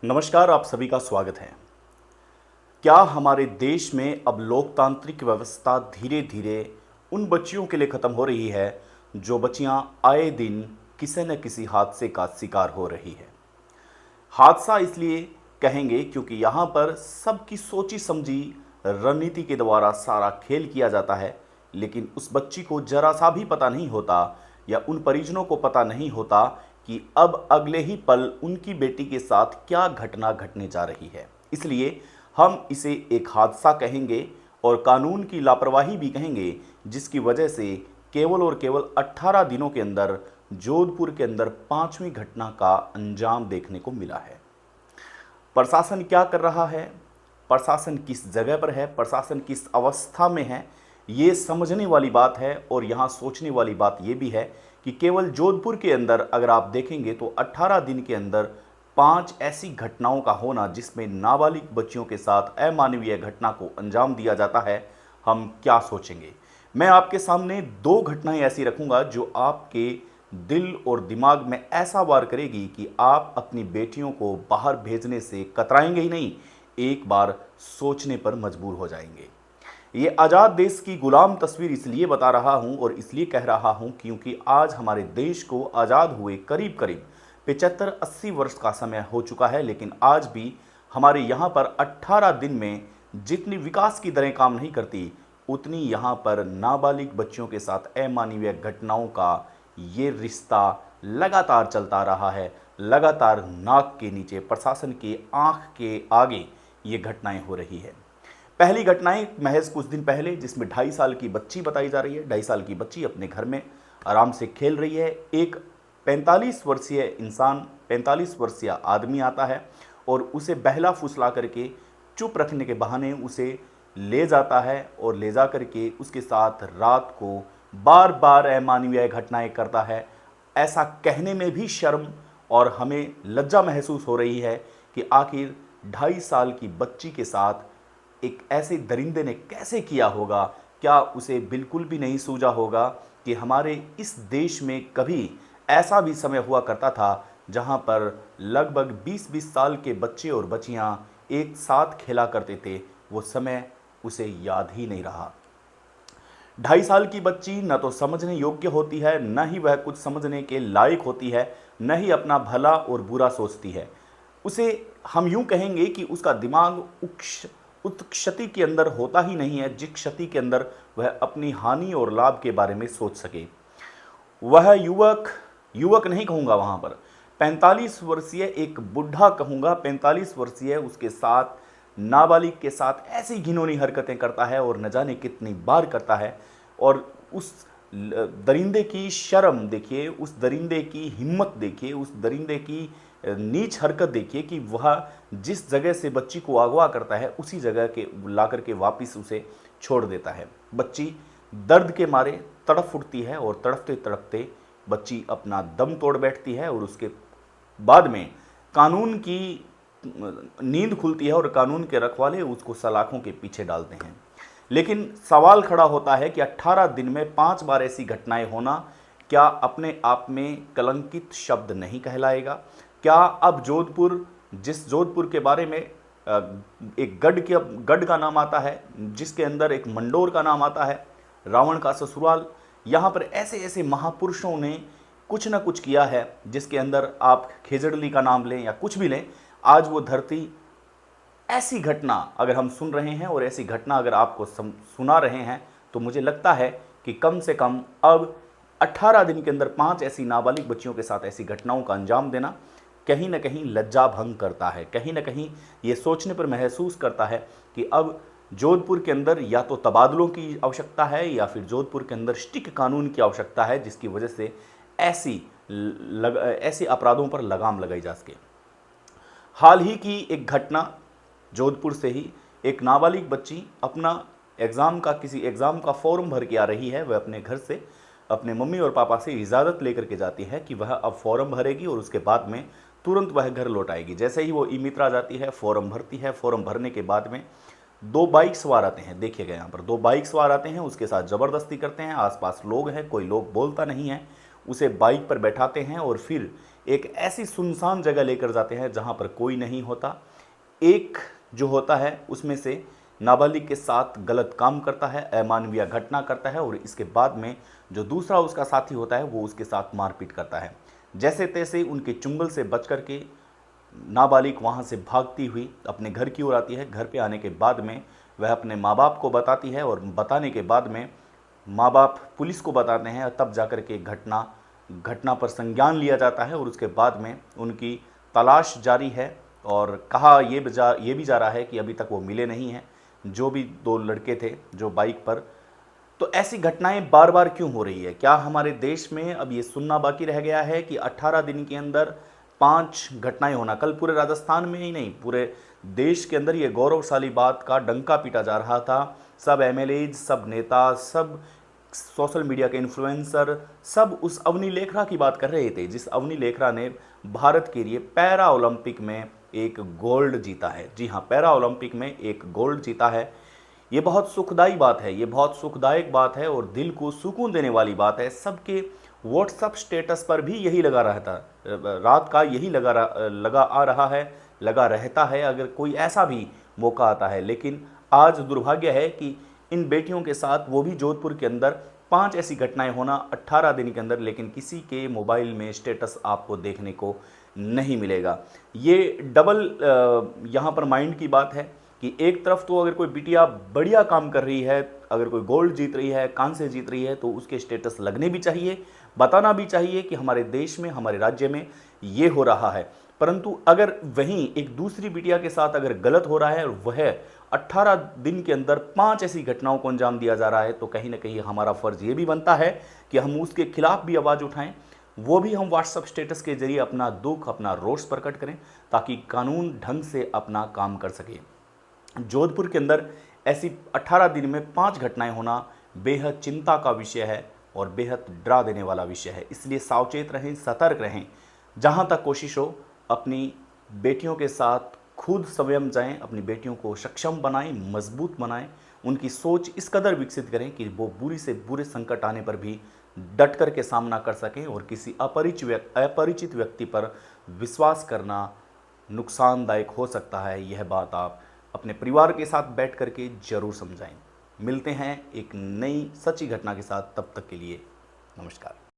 नमस्कार, आप सभी का स्वागत है। क्या हमारे देश में अब लोकतांत्रिक व्यवस्था धीरे धीरे उन बच्चियों के लिए ख़त्म हो रही है जो बच्चियां आए दिन किसी न किसी हादसे का शिकार हो रही है। हादसा इसलिए कहेंगे क्योंकि यहाँ पर सबकी सोची समझी रणनीति के द्वारा सारा खेल किया जाता है, लेकिन उस बच्ची को जरा सा भी पता नहीं होता या उन परिजनों को पता नहीं होता कि अब अगले ही पल उनकी बेटी के साथ क्या घटना घटने जा रही है। इसलिए हम इसे एक हादसा कहेंगे और कानून की लापरवाही भी कहेंगे, जिसकी वजह से केवल और केवल 18 दिनों के अंदर जोधपुर के अंदर 5वीं घटना का अंजाम देखने को मिला है। प्रशासन क्या कर रहा है, प्रशासन किस जगह पर है, प्रशासन किस अवस्था में है, ये समझने वाली बात है। और यहाँ सोचने वाली बात ये भी है कि केवल जोधपुर के अंदर अगर आप देखेंगे तो 18 दिन के अंदर 5 ऐसी घटनाओं का होना जिसमें नाबालिग बच्चियों के साथ अमानवीय घटना को अंजाम दिया जाता है, हम क्या सोचेंगे। मैं आपके सामने 2 घटनाएं ऐसी रखूंगा जो आपके दिल और दिमाग में ऐसा वार करेगी कि आप अपनी बेटियों को बाहर भेजने से कतराएंगे ही नहीं, एक बार सोचने पर मजबूर हो जाएंगे। ये आज़ाद देश की गुलाम तस्वीर इसलिए बता रहा हूं और इसलिए कह रहा हूं क्योंकि आज हमारे देश को आज़ाद हुए करीब करीब 75-80 वर्ष का समय हो चुका है, लेकिन आज भी हमारे यहाँ पर 18 दिन में जितनी विकास की दरें काम नहीं करती, उतनी यहाँ पर नाबालिग बच्चियों के साथ अमानवीय घटनाओं का ये रिश्ता लगातार चलता रहा है। लगातार नाक के नीचे, प्रशासन के आंख के आगे ये घटनाएं हो रही है। पहली घटनाएं महज कुछ दिन पहले, जिसमें 2.5 साल की बच्ची बताई जा रही है। 2.5 साल की बच्ची अपने घर में आराम से खेल रही है। एक 45 वर्षीय इंसान, 45 वर्षीय आदमी आता है और उसे बहला फुसला करके चुप रखने के बहाने उसे ले जाता है और ले जा करके उसके साथ रात को बार बार अमानवीय घटनाएं करता है। ऐसा कहने में भी शर्म और हमें लज्जा महसूस हो रही है कि आखिर 2.5 साल की बच्ची के साथ एक ऐसे दरिंदे ने कैसे किया होगा। क्या उसे बिल्कुल भी नहीं सूझा होगा कि हमारे इस देश में कभी ऐसा भी समय हुआ करता था जहां पर लगभग 20-20 साल के बच्चे और बच्चियां एक साथ खेला करते थे। वो समय उसे याद ही नहीं रहा। 2.5 साल की बच्ची न तो समझने योग्य होती है, न ही वह कुछ समझने के लायक होती है, न ही अपना भला और बुरा सोचती है। उसे हम यूं कहेंगे कि उसका दिमाग उस क्षति के अंदर होता ही नहीं है जिस क्षति के अंदर वह अपनी हानि और लाभ के बारे में सोच सके। वह युवक नहीं कहूँगा, वहाँ पर 45 वर्षीय एक बुढ़ा कहूँगा। 45 वर्षीय उसके साथ, नाबालिग के साथ ऐसी घिनौनी हरकतें करता है और न जाने कितनी बार करता है। और उस दरिंदे की शर्म देखिए, उस दरिंदे की हिम्मत देखिए, उस दरिंदे की नीच हरकत देखिए कि वह जिस जगह से बच्ची को अगवा करता है उसी जगह के ला करके वापस उसे छोड़ देता है। बच्ची दर्द के मारे तड़प उठती है और तड़पते तड़पते बच्ची अपना दम तोड़ बैठती है और उसके बाद में कानून की नींद खुलती है और कानून के रखवाले उसको सलाखों के पीछे डालते हैं। लेकिन सवाल खड़ा होता है कि 18 दिन में 5 बार ऐसी घटनाएं होना क्या अपने आप में कलंकित शब्द नहीं कहलाएगा? क्या अब जोधपुर, जिस जोधपुर के बारे में एक गढ़ का नाम आता है, जिसके अंदर एक मंडोर का नाम आता है, रावण का ससुराल, यहाँ पर ऐसे ऐसे महापुरुषों ने कुछ न कुछ किया है जिसके अंदर आप खेजड़ली का नाम लें या कुछ भी लें, आज वो धरती, ऐसी घटना अगर हम सुन रहे हैं और ऐसी घटना अगर आपको सुना रहे हैं तो मुझे लगता है कि कम से कम अब 18 दिन के अंदर 5 ऐसी नाबालिग बच्चियों के साथ ऐसी घटनाओं का अंजाम देना कहीं ना कहीं लज्जा भंग करता है। कहीं ना कहीं ये सोचने पर महसूस करता है कि अब जोधपुर के अंदर या तो तबादलों की आवश्यकता है या फिर जोधपुर के अंदर स्टिक कानून की आवश्यकता है, जिसकी वजह से ऐसे अपराधों पर लगाम लगाई जा सके। हाल ही की एक घटना जोधपुर से ही, एक नाबालिग बच्ची अपना किसी एग्ज़ाम का फॉर्म भर के आ रही है। वह अपने घर से अपने मम्मी और पापा से इजाज़त लेकर के जाती है कि वह अब फॉर्म भरेगी और उसके बाद में तुरंत वह घर लौट आएगी। जैसे ही वो ई मित्रा जाती है, फॉर्म भरती है, फॉर्म भरने के बाद में 2 बाइक सवार आते हैं। देखिएगा यहाँ पर 2 बाइक सवार आते हैं, उसके साथ ज़बरदस्ती करते हैं। आसपास लोग हैं, कोई लोग बोलता नहीं है, उसे बाइक पर बैठाते हैं और फिर एक ऐसी सुनसान जगह लेकर जाते हैं जहां पर कोई नहीं होता। एक जो होता है उसमें से नाबालिग के साथ गलत काम करता है, अमानवीय घटना करता है, और इसके बाद में जो दूसरा उसका साथी होता है वो उसके साथ मारपीट करता है। जैसे तैसे उनके चुंगल से बच करके नाबालिग वहाँ से भागती हुई अपने घर की ओर आती है। घर पे आने के बाद में वह अपने माँ बाप को बताती है, और बताने के बाद में माँ बाप पुलिस को बताते हैं, तब जाकर के घटना पर संज्ञान लिया जाता है, और उसके बाद में उनकी तलाश जारी है। और कहा ये भी जा रहा है कि अभी तक वो मिले नहीं हैं, जो भी दो लड़के थे जो बाइक पर। तो ऐसी घटनाएं बार बार क्यों हो रही है? क्या हमारे देश में अब ये सुनना बाकी रह गया है कि 18 दिन के अंदर 5 घटनाएं होना? कल पूरे राजस्थान में ही नहीं, पूरे देश के अंदर ये गौरवशाली बात का डंका पीटा जा रहा था। सब एमएलएज, सब नेता, सब सोशल मीडिया के इन्फ्लुएंसर, सब उस अवनी लेखरा की बात कर रहे थे, जिस अवनी लेखरा ने भारत के लिए पैरा ओलंपिक में एक गोल्ड जीता है। जी हाँ, पैरा ओलंपिक में एक गोल्ड जीता है। ये बहुत सुखदाई बात है, ये बहुत सुखदायक बात है और दिल को सुकून देने वाली बात है। सबके व्हाट्सअप स्टेटस पर भी यही लगा रहता, रात का यही लगा रहता है अगर कोई ऐसा भी मौका आता है। लेकिन आज दुर्भाग्य है कि इन बेटियों के साथ, वो भी जोधपुर के अंदर, 5 ऐसी घटनाएं होना 18 दिन के अंदर, लेकिन किसी के मोबाइल में स्टेटस आपको देखने को नहीं मिलेगा। ये डबल यहाँ पर माइंड की बात है कि एक तरफ तो अगर कोई बिटिया बढ़िया काम कर रही है, अगर कोई गोल्ड जीत रही है, कांसे जीत रही है, तो उसके स्टेटस लगने भी चाहिए, बताना भी चाहिए कि हमारे देश में, हमारे राज्य में ये हो रहा है। परंतु अगर वहीं एक दूसरी बिटिया के साथ अगर गलत हो रहा है और वह 18 दिन के अंदर 5 ऐसी घटनाओं को अंजाम दिया जा रहा है, तो कहीं ना कहीं हमारा फर्ज ये भी बनता है कि हम उसके खिलाफ भी आवाज़ उठाएं। वो भी हम व्हाट्सएप स्टेटस के जरिए अपना दुख, अपना रोष प्रकट करें, ताकि कानून ढंग से अपना काम कर सके। जोधपुर के अंदर ऐसी 18 दिन में 5 घटनाएं होना बेहद चिंता का विषय है और बेहद डरा देने वाला विषय है। इसलिए सावचेत रहें, सतर्क रहें। जहां तक कोशिश हो, अपनी बेटियों के साथ खुद स्वयं जाएं, अपनी बेटियों को सक्षम बनाएं, मजबूत बनाएं, उनकी सोच इस कदर विकसित करें कि वो बुरी से बुरे संकट आने पर भी डट कर के सामना कर सकें। और किसी अपरिचित व्यक्ति पर विश्वास करना नुकसानदायक हो सकता है, यह बात आप अपने परिवार के साथ बैठ करके जरूर समझाएं। मिलते हैं एक नई सच्ची घटना के साथ, तब तक के लिए नमस्कार।